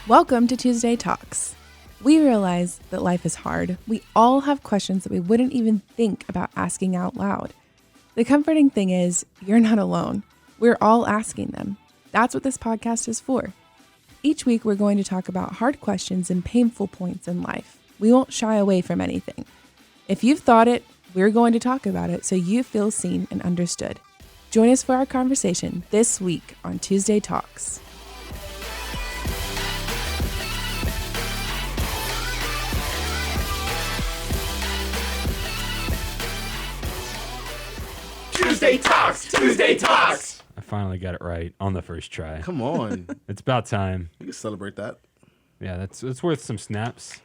Welcome to Tuesday Talks. We realize that life is hard. We all have questions that we wouldn't even think about asking out loud. The comforting thing is, you're not alone. We're all asking them. That's what this podcast is for. Each week, we're going to talk about hard questions and painful points in life. We won't shy away from anything. If you've thought it, we're going to talk about it so you feel seen and understood. Join us for our conversation this week on Tuesday Talks. Tuesday Talks! Tuesday Talks! I finally got it right on the first try. Come on. It's about time. You can celebrate that. Yeah, it's worth some snaps,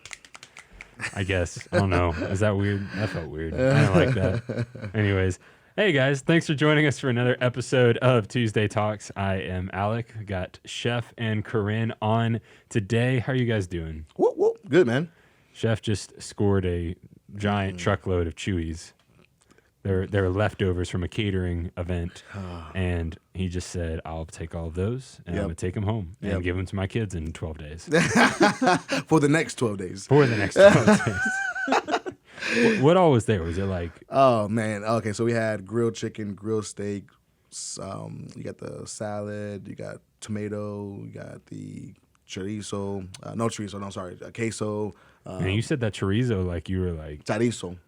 I guess. I don't know. Is that weird? That felt weird. I don't like that. Anyways, hey guys, thanks for joining us for another episode of Tuesday Talks. I am Alec. We got Chef and Corinne on today. How are you guys doing? Whoop, whoop. Good, man. Chef just scored a giant truckload of Chewies. They're leftovers from a catering event, and he just said, I'll take all of those, and I'm going to take them home and give them to my kids in 12 days. For the next 12 days. For the next 12 days. What all was there? Was it like... Oh, man. Okay, so we had grilled chicken, grilled steak. You got the salad. You got tomato. You got the chorizo. Queso. Man, you said that chorizo like you were like... Chorizo.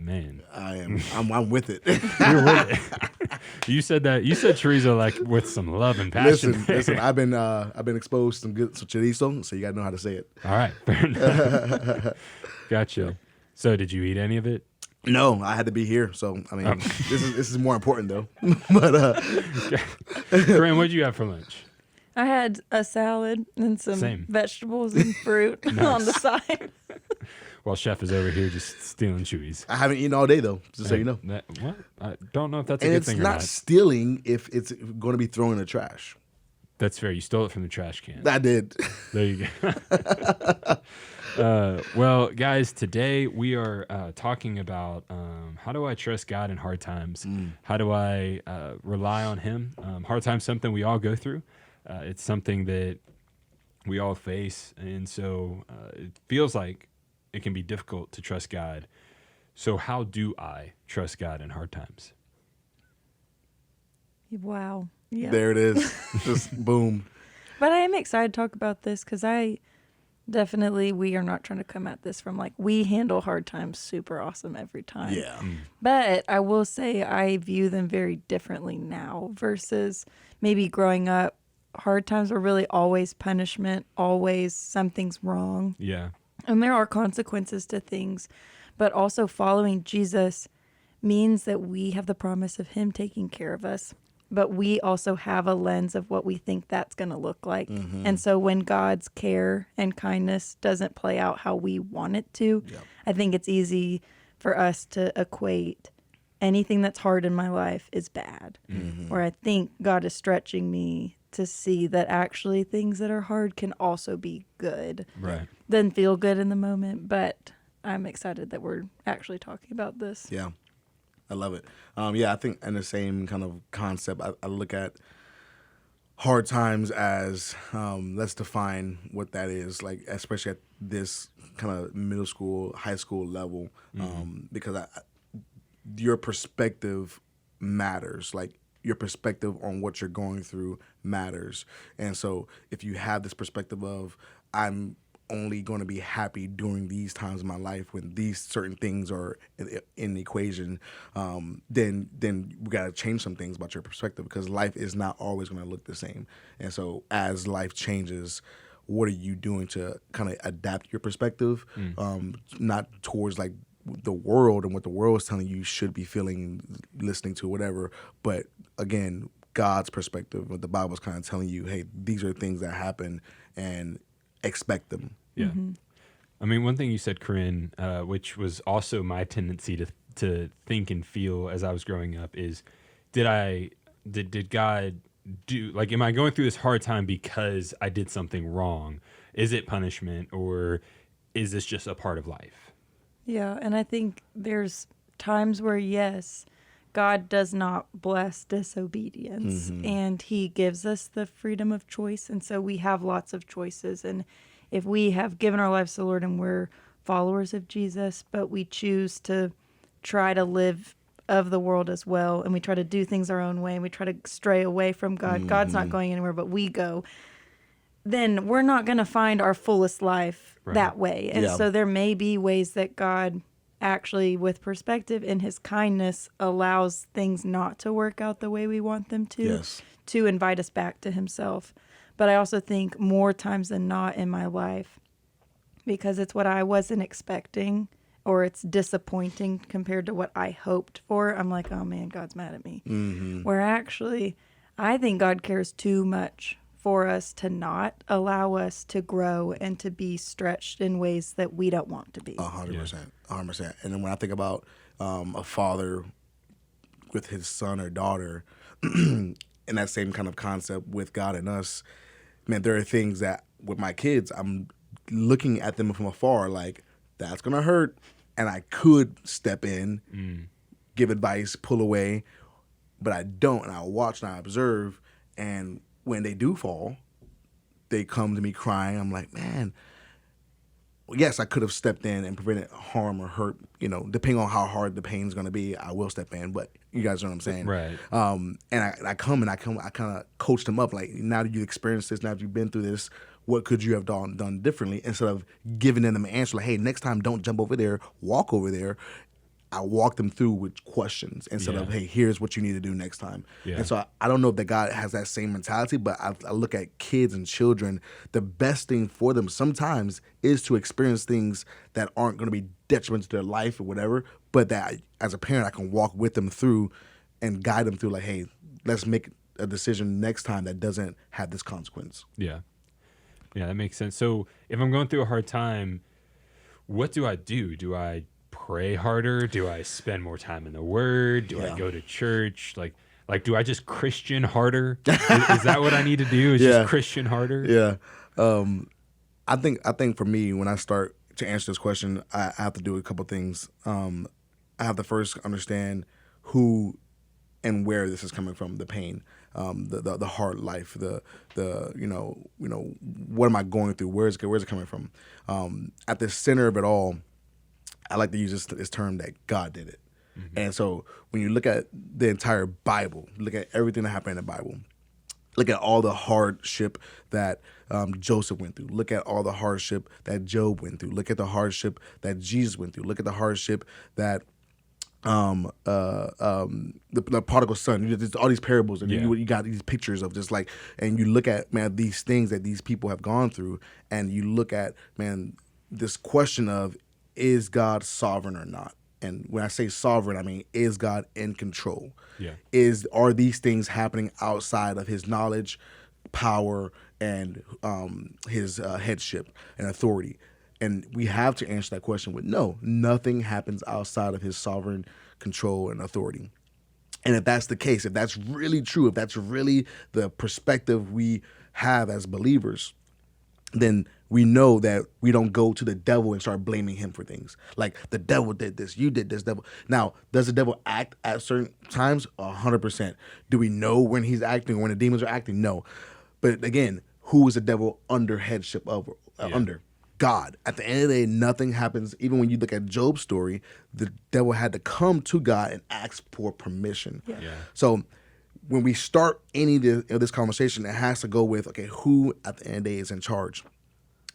Man, I'm with it. You're with it. You said chorizo like with some love and passion. Listen. I've been exposed to some good chorizo, so you gotta know how to say it. All right, fair enough. Gotcha. So, did you eat any of it? No, I had to be here, so I mean, this is more important though. But Corinne, what did you have for lunch? I had a salad and some Same. vegetables and fruit on the side. While Chef is over here just stealing Chewies. I haven't eaten all day though, just so you know. What? I don't know if that's a And good it's thing or not not. stealing if it's going to be thrown in the trash. That's fair. You stole it from the trash can. I did. There you go. Well, guys, today we are talking about how do I trust God in hard times? How do I rely on Him? Hard times, something we all go through. It's something that we all face, and so it feels like it can be difficult to trust God. So how do I trust God in hard times? Wow. Yeah. There it is. Just boom. But I am excited to talk about this because we are not trying to come at this from like, we handle hard times super awesome every time. Yeah. But I will say I view them very differently now versus maybe growing up. Hard times were really always punishment, always something's wrong. Yeah. And there are consequences to things, but also following Jesus means that we have the promise of Him taking care of us, but we also have a lens of what we think that's going to look like. And so when God's care and kindness doesn't play out how we want it to, I think it's easy for us to equate anything that's hard in my life is bad, or I think God is stretching me to see that actually things that are hard can also be good. Right. Doesn't feel good in the moment, but I'm excited that we're actually talking about this. Yeah. I love it. I think in the same kind of concept, I look at hard times as, let's define what that is, like, especially at this kind of middle school, high school level, because your perspective matters. Like, your perspective on what you're going through matters. And so if you have this perspective of, I'm only going to be happy during these times of my life when these certain things are in the equation, then we got to change some things about your perspective, because life is not always going to look the same. And so as life changes, what are you doing to kind of adapt your perspective, not towards like the world and what the world is telling you should be feeling, listening to, whatever, but again, God's perspective, what the Bible's kind of telling you, hey, these are things that happen and expect them. Yeah. I mean, one thing you said, Corinne, which was also my tendency to think and feel as I was growing up, is did God do, like, am I going through this hard time because I did something wrong? Is it punishment, or is this just a part of life? Yeah, and I think there's times where, yes, God does not bless disobedience, and he gives us the freedom of choice. And so we have lots of choices. And if we have given our lives to the Lord and we're followers of Jesus, but we choose to try to live of the world as well, and we try to do things our own way, and we try to stray away from God, God's not going anywhere, but we go, then we're not going to find our fullest life that way. And Yeah. so there may be ways that God actually, with perspective and his kindness, allows things not to work out the way we want them to, Yes. to invite us back to himself. But I also think more times than not in my life, because it's what I wasn't expecting, or it's disappointing compared to what I hoped for, I'm like, oh man, God's mad at me. Where actually, I think God cares too much for us to not allow us to grow and to be stretched in ways that we don't want to be. 100%. 100%. And then when I think about a father with his son or daughter, in that same kind of concept with God and us, man, there are things that with my kids, I'm looking at them from afar like, that's going to hurt. And I could step in, give advice, pull away, but I don't. And I watch and I observe. And when they do fall, they come to me crying. I'm like, man, well, yes, I could have stepped in and prevented harm or hurt, depending on how hard the pain's going to be, I will step in, but you guys know what I'm saying. Right. And I kind of coach them up, like, now that you experienced this, now that you've been through this, what could you have done differently? Instead of giving them an answer like, hey, next time don't jump over there, walk over there. I walk them through with questions instead of, hey, here's what you need to do next time. Yeah. And so I don't know if that God has that same mentality, but I look at kids and children, the best thing for them sometimes is to experience things that aren't going to be detriment to their life or whatever, but that as a parent, I can walk with them through and guide them through like, hey, let's make a decision next time that doesn't have this consequence. Yeah. Yeah, that makes sense. So if I'm going through a hard time, what do I do? Do I pray harder? Do I spend more time in the Word? Do I go to church? Like, do I just Christian harder? Is that what I need to do? Is just Christian harder? Yeah. I think for me, when I start to answer this question, I have to do a couple things. I have to first understand who and where this is coming from, the pain, the hard life, the what am I going through? Where's it coming from? At the center of it all, I like to use this term that God did it. And so when you look at the entire Bible, look at everything that happened in the Bible, look at all the hardship that Joseph went through. Look at all the hardship that Job went through. Look at the hardship that Jesus went through. Look at the hardship that the prodigal son. There's all these parables, and you got these pictures of just like, and you look at, man, these things that these people have gone through, and you look at, man, this question of, is God sovereign or not? And when I say sovereign, I mean, is God in control? Yeah. Are these things happening outside of his knowledge, power, and his headship and authority? And we have to answer that question with no. Nothing happens outside of his sovereign control and authority. And if that's the case, if that's really true, if that's really the perspective we have as believers, then we know that we don't go to the devil and start blaming him for things. Like, the devil did this, you did this, devil. Now, does the devil act at certain times? 100%. Do we know when he's acting or when the demons are acting? No. But again, who is the devil under headship of? Under God. At the end of the day, nothing happens. Even when you look at Job's story, the devil had to come to God and ask for permission. Yeah. So when we start any of this conversation, it has to go with, okay, who at the end of the day is in charge?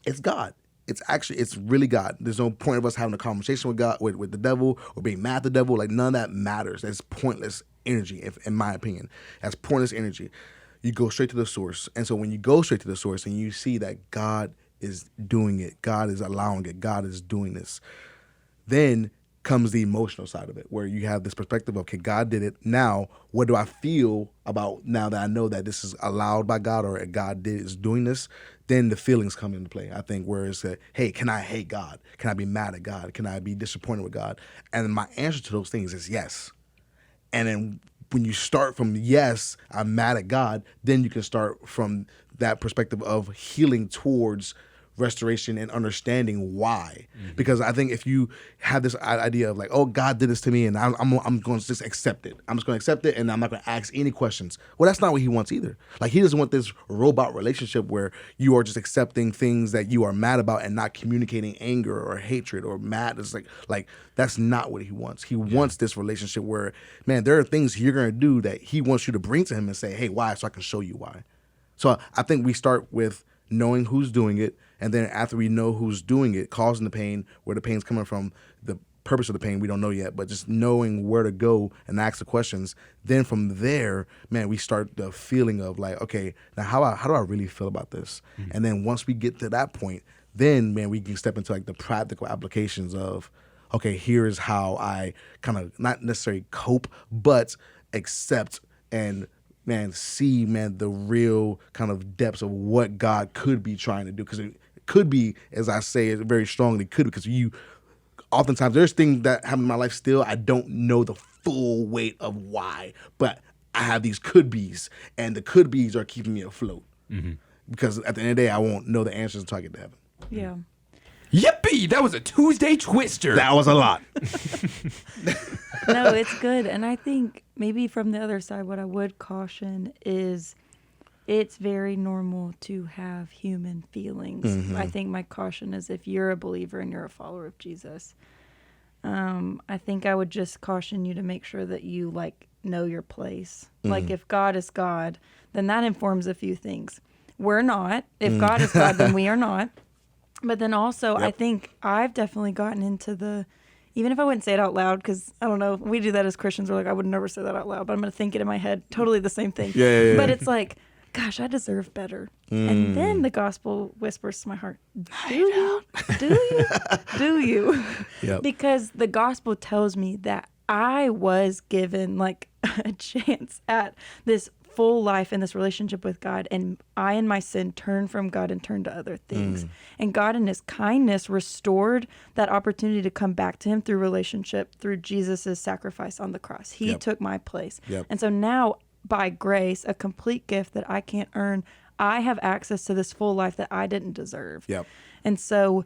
It's God. It's really God. There's no point of us having a conversation with God, with the devil, or being mad at the devil. Like, none of that matters. That's pointless energy, in my opinion. That's pointless energy. You go straight to the source. And so when you go straight to the source and you see that God is doing it, God is allowing it, God is doing this, then comes the emotional side of it, where you have this perspective of, okay, God did it. Now, what do I feel about now that I know that this is allowed by God, or God is doing this? Then the feelings come into play, I think, where it's that, hey, can I hate God? Can I be mad at God? Can I be disappointed with God? And my answer to those things is yes. And then when you start from yes, I'm mad at God, then you can start from that perspective of healing towards restoration and understanding why. Because I think if you have this idea of like, oh, God did this to me and I'm going to just accept it. I'm just going to accept it and I'm not going to ask any questions. Well, that's not what he wants either. Like, he doesn't want this robot relationship where you are just accepting things that you are mad about and not communicating anger or hatred or madness. Like that's not what he wants. He wants this relationship where, man, there are things you're going to do that he wants you to bring to him and say, hey, why? So I can show you why. So I think we start with knowing who's doing it, and then after we know who's doing it, causing the pain, where the pain's coming from, the purpose of the pain we don't know yet, but just knowing where to go and ask the questions. Then from there, man, we start the feeling of like, okay, now how do I really feel about this? And then once we get to that point, then, man, we can step into like the practical applications of, okay, here's how I kind of not necessarily cope, but accept and, man, see, man, the real kind of depths of what God could be trying to do. Because it could be, as I say it very strongly, could, because oftentimes there's things that happen in my life still, I don't know the full weight of why, but I have these could be's, and the could be's are keeping me afloat. Because at the end of the day, I won't know the answers until I get to heaven. Yeah. Yippee! That was a Tuesday twister. That was a lot. No, it's good. And I think maybe from the other side, what I would caution is it's very normal to have human feelings. I think my caution is if you're a believer and you're a follower of Jesus, I think I would just caution you to make sure that you like know your place. Like if God is God, then that informs a few things. We're not. If God is God, then we are not. But then also, I think I've definitely gotten into even if I wouldn't say it out loud, because I don't know, we do that as Christians. We're like, I would never say that out loud, but I'm going to think it in my head. Totally the same thing. Yeah. But it's like, gosh, I deserve better. And then the gospel whispers to my heart, do you? Do you? Do you? Yep. Because the gospel tells me that I was given like a chance at this full life in this relationship with God, and I in my sin turned from God and turned to other things. And God in his kindness restored that opportunity to come back to him through relationship, through Jesus's sacrifice on the cross. He took my place. And so now, by grace, a complete gift that I can't earn, I have access to this full life that I didn't deserve. And so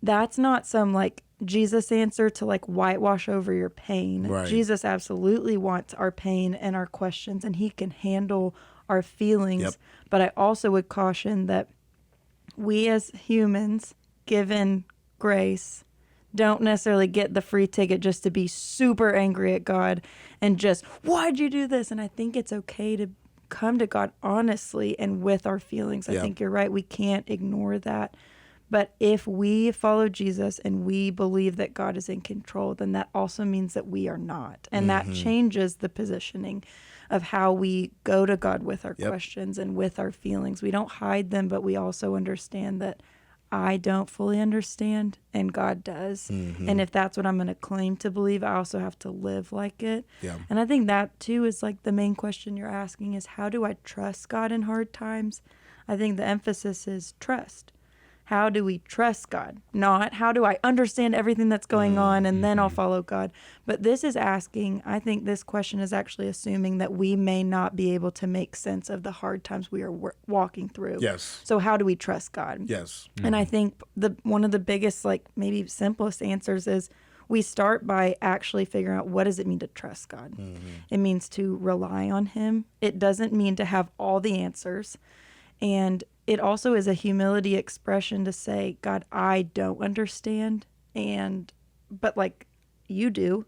that's not some like Jesus answer to like whitewash over your pain. Right. Jesus absolutely wants our pain and our questions, and he can handle our feelings. But I also would caution that we as humans, given grace, don't necessarily get the free ticket just to be super angry at God and just, why'd you do this? And I think it's okay to come to God honestly and with our feelings. I think you're right. We can't ignore that. But if we follow Jesus and we believe that God is in control, then that also means that we are not. And that changes the positioning of how we go to God with our questions and with our feelings. We don't hide them, but we also understand that I don't fully understand and God does. And if that's what I'm going to claim to believe, I also have to live like it. And I think that too is like the main question you're asking is, how do I trust God in hard times? I think the emphasis is trust. How do we trust God? Not how do I understand everything that's going on and then I'll follow God. But this is asking, I think this question is actually assuming that we may not be able to make sense of the hard times we are walking through. So how do we trust God? And I think one of the biggest, like maybe simplest answers is we start by actually figuring out, what does it mean to trust God? It means to rely on him. It doesn't mean to have all the answers. And it also is a humility expression to say, God, I don't understand, but like you do,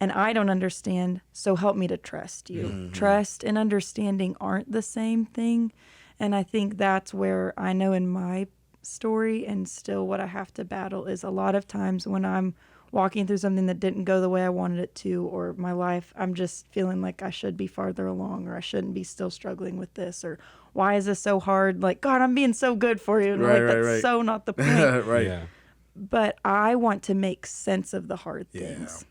and I don't understand, so help me to trust you. Trust and understanding aren't the same thing. And I think that's where I know in my story and still what I have to battle is a lot of times when I'm walking through something that didn't go the way I wanted it to, or my life, I'm just feeling like I should be farther along, or I shouldn't be still struggling with this, or why is this so hard? Like, God, I'm being so good for you. And that's so not the point. But I want to make sense of the hard things.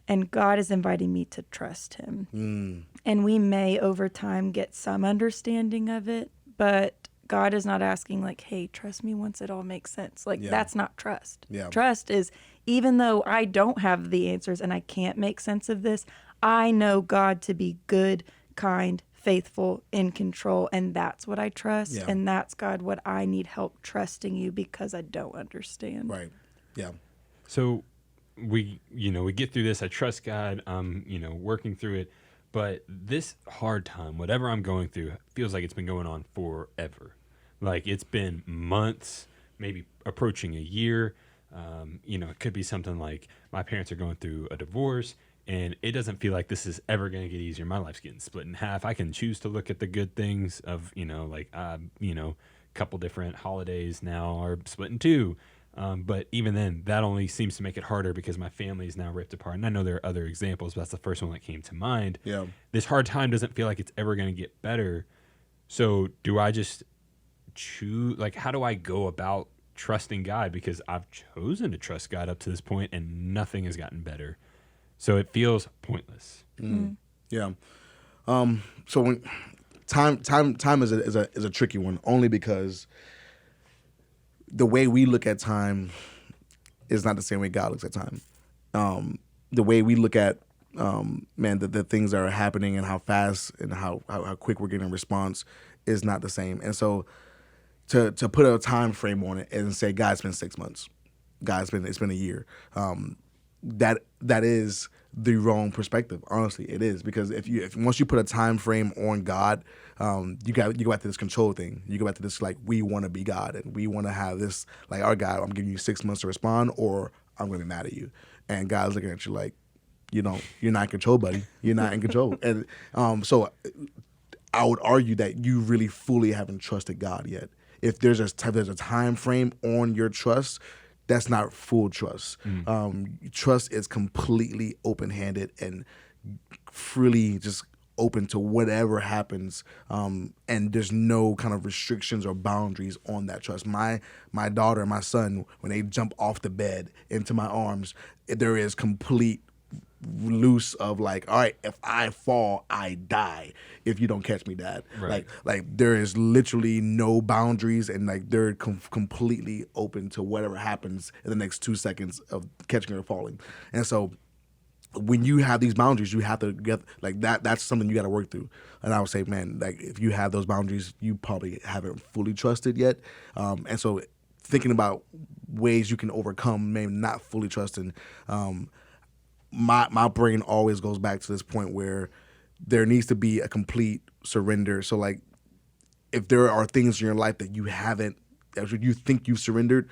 And God is inviting me to trust him. And we may over time get some understanding of it, but God is not asking like, hey, trust me once it all makes sense. Like, that's not trust. Trust is, even though I don't have the answers and I can't make sense of this, I know God to be good, kind, faithful, in control, and that's what I trust. Yeah. And that's, God, what I need help trusting you because I don't understand. Right. Yeah. So we get through this. I trust God. I'm, working through it. But this hard time, whatever I'm going through, feels like it's been going on forever. Like it's been months, maybe approaching a year. It could be something like my parents are going through a divorce, and it doesn't feel like this is ever going to get easier. My life's getting split in half. I can choose to look at the good things of, couple different holidays now are split in two. But even then, that only seems to make it harder because my family is now ripped apart. And I know there are other examples, but that's the first one that came to mind. Yeah. This hard time doesn't feel like it's ever going to get better. So do I just choose? Like, how do I go about trusting God? Because I've chosen to trust God up to this point, and nothing has gotten better. So it feels pointless. Yeah. So when time is a tricky one, only because the way we look at time is not the same way God looks at time. The way we look at the things that are happening and how fast and how quick we're getting a response is not the same. And so to put a time frame on it and say, God, it's been 6 months. God, it's been a year. That is the wrong perspective. Honestly, it is, because if once you put a time frame on God, you go back to this control thing. You go back to this, like, we want to be God and we want to have this, like, our God, I'm giving you 6 months to respond or I'm going to be mad at you. And God's looking at you like, you're not in control, buddy. You're not in control. And so I would argue that you really fully haven't trusted God yet. If there's a time frame on your trust, that's not full trust. Trust is completely open-handed and freely just open to whatever happens, and there's no kind of restrictions or boundaries on that trust. My daughter and my son, when they jump off the bed into my arms, there is complete loose of, like, all right, if I fall, I die if you don't catch me, Dad. Right. Like there is literally no boundaries, and like they're completely open to whatever happens in the next 2 seconds of catching or falling. And so when you have these boundaries, you have to get, like, that's something you got to work through. And I would say, man, like, if you have those boundaries, you probably haven't fully trusted yet. And so thinking about ways you can overcome maybe not fully trusting, my brain always goes back to this point where there needs to be a complete surrender. So, like, if there are things in your life that you haven't, that you think you've surrendered,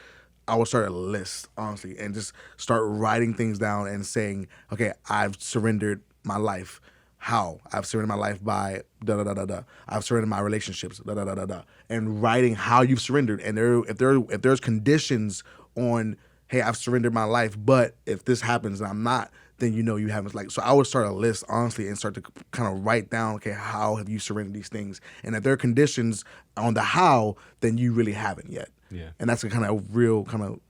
I will start a list, honestly, and just start writing things down and saying, okay, I've surrendered my life. How? I've surrendered my life by da-da-da-da-da. I've surrendered my relationships, da-da-da-da-da. And writing how you've surrendered. And if there's conditions on, hey, I've surrendered my life, but if this happens and I'm not, then you haven't. Like, so I would start a list, honestly, and start to kind of write down, okay, how have you surrendered these things? And if there are conditions on the how, then you really haven't yet. Yeah. And that's a kind of real kind of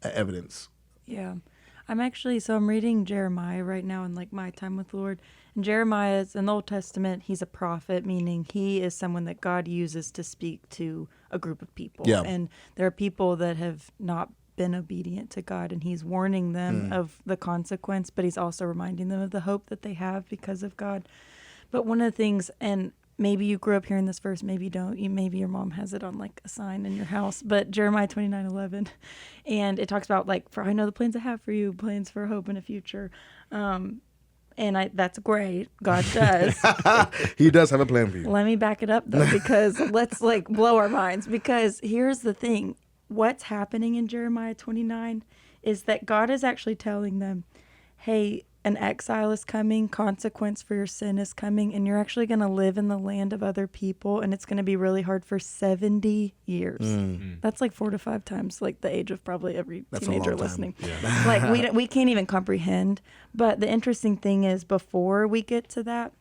evidence. Yeah. I'm reading Jeremiah right now in, like, my time with the Lord. And Jeremiah is in the Old Testament. He's a prophet, meaning he is someone that God uses to speak to a group of people. Yeah. And there are people that have not been obedient to God, and he's warning them of the consequence, but he's also reminding them of the hope that they have because of God. But one of the things, and maybe you grew up hearing this verse, maybe you don't, maybe your mom has it on, like, a sign in your house, but Jeremiah 29:11, and it talks about, like, for I know the plans I have for you, plans for hope and a future. And that's great. God does. He does have a plan for you. Let me back it up, though, because let's, like, blow our minds. Because here's the thing. What's happening in Jeremiah 29 is that God is actually telling them, hey, an exile is coming, consequence for your sin is coming, and you're actually going to live in the land of other people, and it's going to be really hard for 70 years. That's like 4 to 5 times, like, the age of probably every teenager listening. Yeah. Like, we can't even comprehend. But the interesting thing is, before we get to that,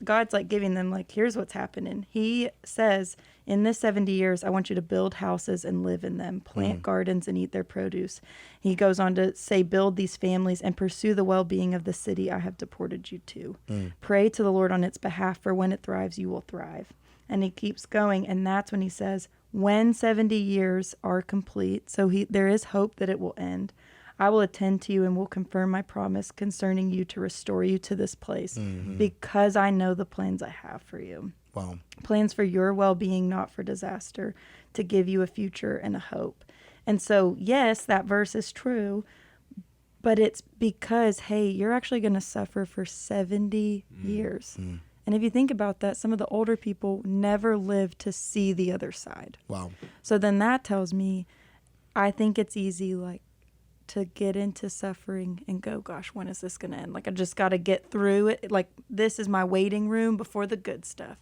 God's, like, giving them, like, here's what's happening. He says, in this 70 years, I want you to build houses and live in them, plant gardens and eat their produce. He goes on to say, build these families and pursue the well-being of the city I have deported you to. Pray to the Lord on its behalf, for when it thrives, you will thrive. And he keeps going, and that's when he says, when 70 years are complete, so there is hope that it will end, I will attend to you and will confirm my promise concerning you to restore you to this place because I know the plans I have for you. Wow. Plans for your well-being, not for disaster, to give you a future and a hope. And so, yes, that verse is true, but it's because, hey, you're actually going to suffer for 70 years. And if you think about that, some of the older people never lived to see the other side. Wow. So then that tells me, I think it's easy, like, to get into suffering and go, gosh, when is this going to end? Like, I just got to get through it. Like, this is my waiting room before the good stuff.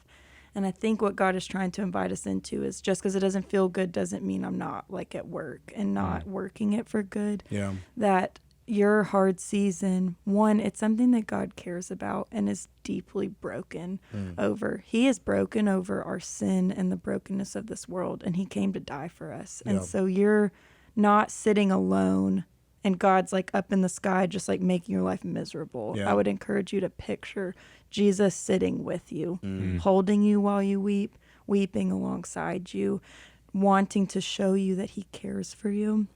And I think what God is trying to invite us into is just because it doesn't feel good doesn't mean I'm not, like, at work and not working it for good. Yeah. That your hard season, one, it's something that God cares about and is deeply broken over. He is broken over our sin and the brokenness of this world, and he came to die for us. And Yeah. so you're not sitting alone and God's like up in the sky just like making your life miserable. Yeah. I would encourage you to picture Jesus sitting with you, holding you while you weep, weeping alongside you, wanting to show you that he cares for you.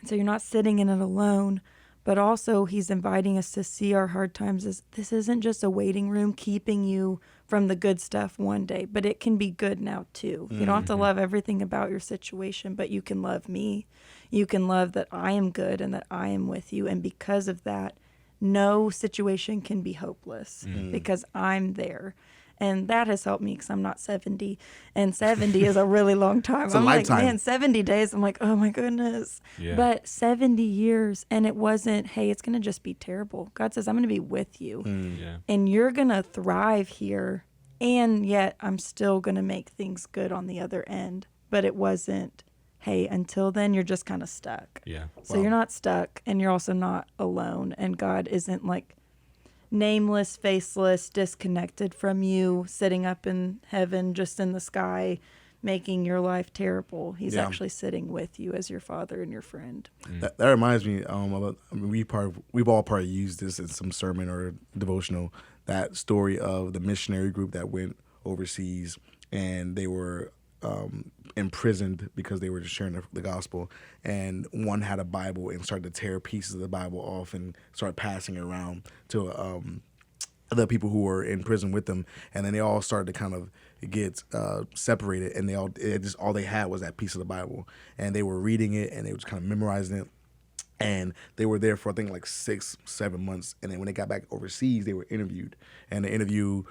So you're not sitting in it alone, but also he's inviting us to see our hard times as this isn't just a waiting room keeping you from the good stuff one day, but it can be good now too. You don't have to love everything about your situation, but you can love me. You can love that I am good and that I am with you. And because of that, no situation can be hopeless because I'm there. And that has helped me because I'm not 70. And 70 is a really long time. a I'm lifetime. like, man, 70 days. I'm like, oh my goodness. Yeah. But 70 years, and it wasn't, hey, it's going to just be terrible. God says, I'm going to be with you. Yeah. And you're going to thrive here. And yet I'm still going to make things good on the other end. But it wasn't, hey, until then, you're just kind of stuck. Yeah. So you're not stuck, and you're also not alone. And God isn't like nameless, faceless, disconnected from you, sitting up in heaven, just in the sky, making your life terrible. He's Yeah. actually sitting with you as your father and your friend. That reminds me, we've all probably used this in some sermon or devotional, that story of the missionary group that went overseas and they were imprisoned because they were just sharing the gospel, and one had a Bible and started to tear pieces of the Bible off and start passing it around to other people who were in prison with them, and then they all started to kind of get separated, and all they had was that piece of the Bible, and they were reading it and they were just kind of memorizing it. And they were there for, I think, like 6-7 months. And then when they got back overseas, they were interviewed. And the interviewer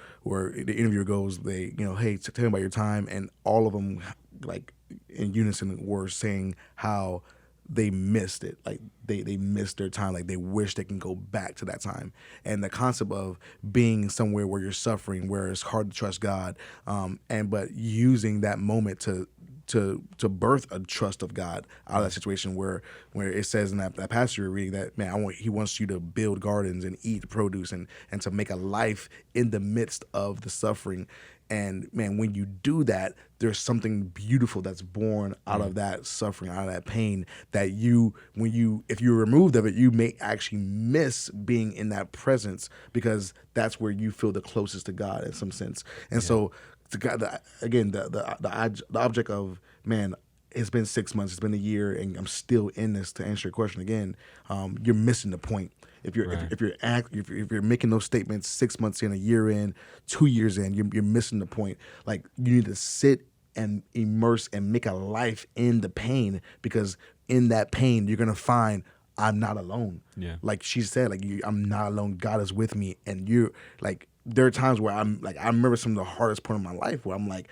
goes, hey, tell me about your time. And all of them, like in unison, were saying how they missed it. Like they missed their time. Like they wish they can go back to that time. And the concept of being somewhere where you're suffering, where it's hard to trust God, but using that moment to birth a trust of God out of that situation where it says in that passage you're reading that, man, he wants you to build gardens and eat produce and to make a life in the midst of the suffering. And man, when you do that, there's something beautiful that's born out of that suffering, out of that pain, that if you're removed of it, you may actually miss being in that presence, because that's where you feel the closest to God in some sense. And so to God, the object of, man, it's been 6 months, it's been a year, and I'm still in this. To answer your question again, you're missing the point. If you're making those statements 6 months in, a year in, 2 years in, you're missing the point. Like, you need to sit and immerse and make a life in the pain, because in that pain you're gonna find I'm not alone. Yeah. Like she said, like I'm not alone. God is with me, and you're like. There are times where I'm like, I remember some of the hardest point of my life where I'm like,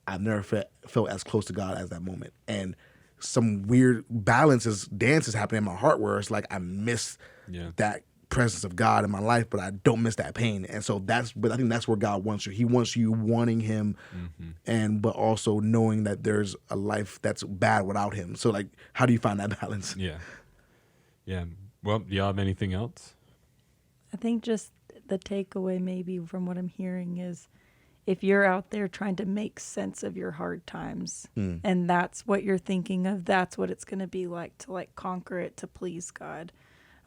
I've never felt as close to God as that moment. And some weird dance is happening in my heart where it's like I miss that presence of God in my life, but I don't miss that pain. And so I think that's where God wants you. He wants you wanting him, but also knowing that there's a life that's bad without him. So like, how do you find that balance? Yeah. Yeah. Well, do y'all have anything else? I think just the takeaway maybe from what I'm hearing is, if you're out there trying to make sense of your hard times and that's what you're thinking of, that's what it's going to be like to like conquer it, to please God.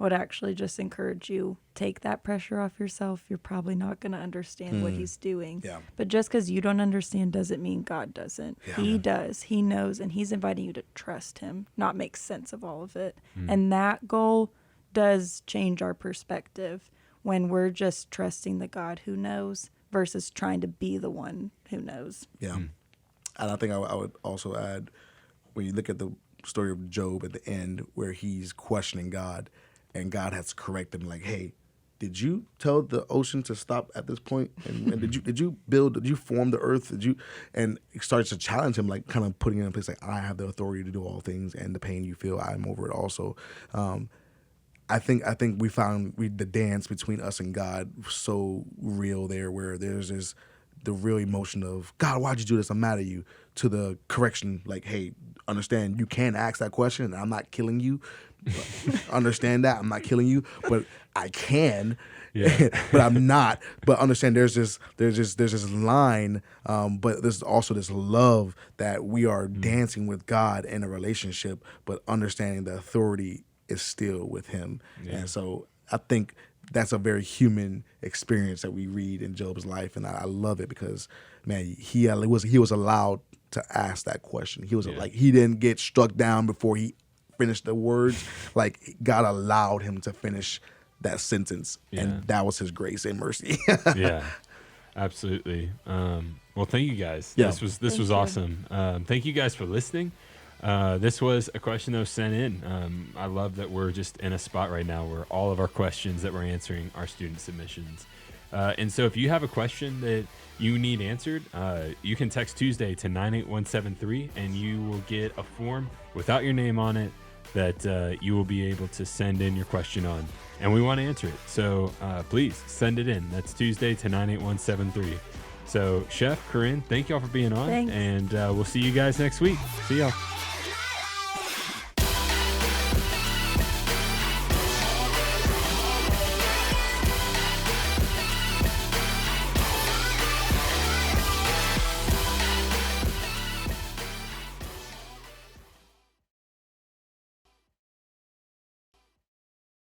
I would actually just encourage you, take that pressure off yourself. You're probably not going to understand what he's doing. Yeah. But just because you don't understand doesn't mean God doesn't. Yeah. He does. He knows, and he's inviting you to trust him, not make sense of all of it. And that goal does change our perspective when we're just trusting the God who knows versus trying to be the one who knows. Yeah. And I think I would also add, when you look at the story of Job at the end, where he's questioning God, and God has to correct him, like, "Hey, did you tell the ocean to stop at this point? And did you form the earth? Did you?" And it starts to challenge him, like kind of putting it in place, like, "I have the authority to do all things, and the pain you feel, I'm over it also." I think we found the dance between us and God so real there, where there's the real emotion of, "God, why'd you do this? I'm mad at you," to the correction, like, "Hey, understand, you can ask that question, and I'm not killing you. Understand that I'm not killing you, but I can." Yeah. But I'm not. But understand, there's this line, but there's also this love that we are dancing with God in a relationship, but understanding the authority is still with him. Yeah. And so I think that's a very human experience that we read in Job's life, and I love it because, man, he was allowed to ask that question. He was like, he didn't get struck down before he finished the words. Like, God allowed him to finish that sentence, and that was his grace and mercy. Yeah, absolutely. Well, thank you guys. Yeah. This was awesome. Thank you guys for listening. This was a question that was sent in. I love that we're just in a spot right now where all of our questions that we're answering are student submissions. And so if you have a question that you need answered, you can text Tuesday to 98173, and you will get a form without your name on it that you will be able to send in your question on. And we want to answer it. So please send it in. That's Tuesday to 98173. So Chef, Corinne, thank y'all for being on. Thanks. And we'll see you guys next week. See y'all.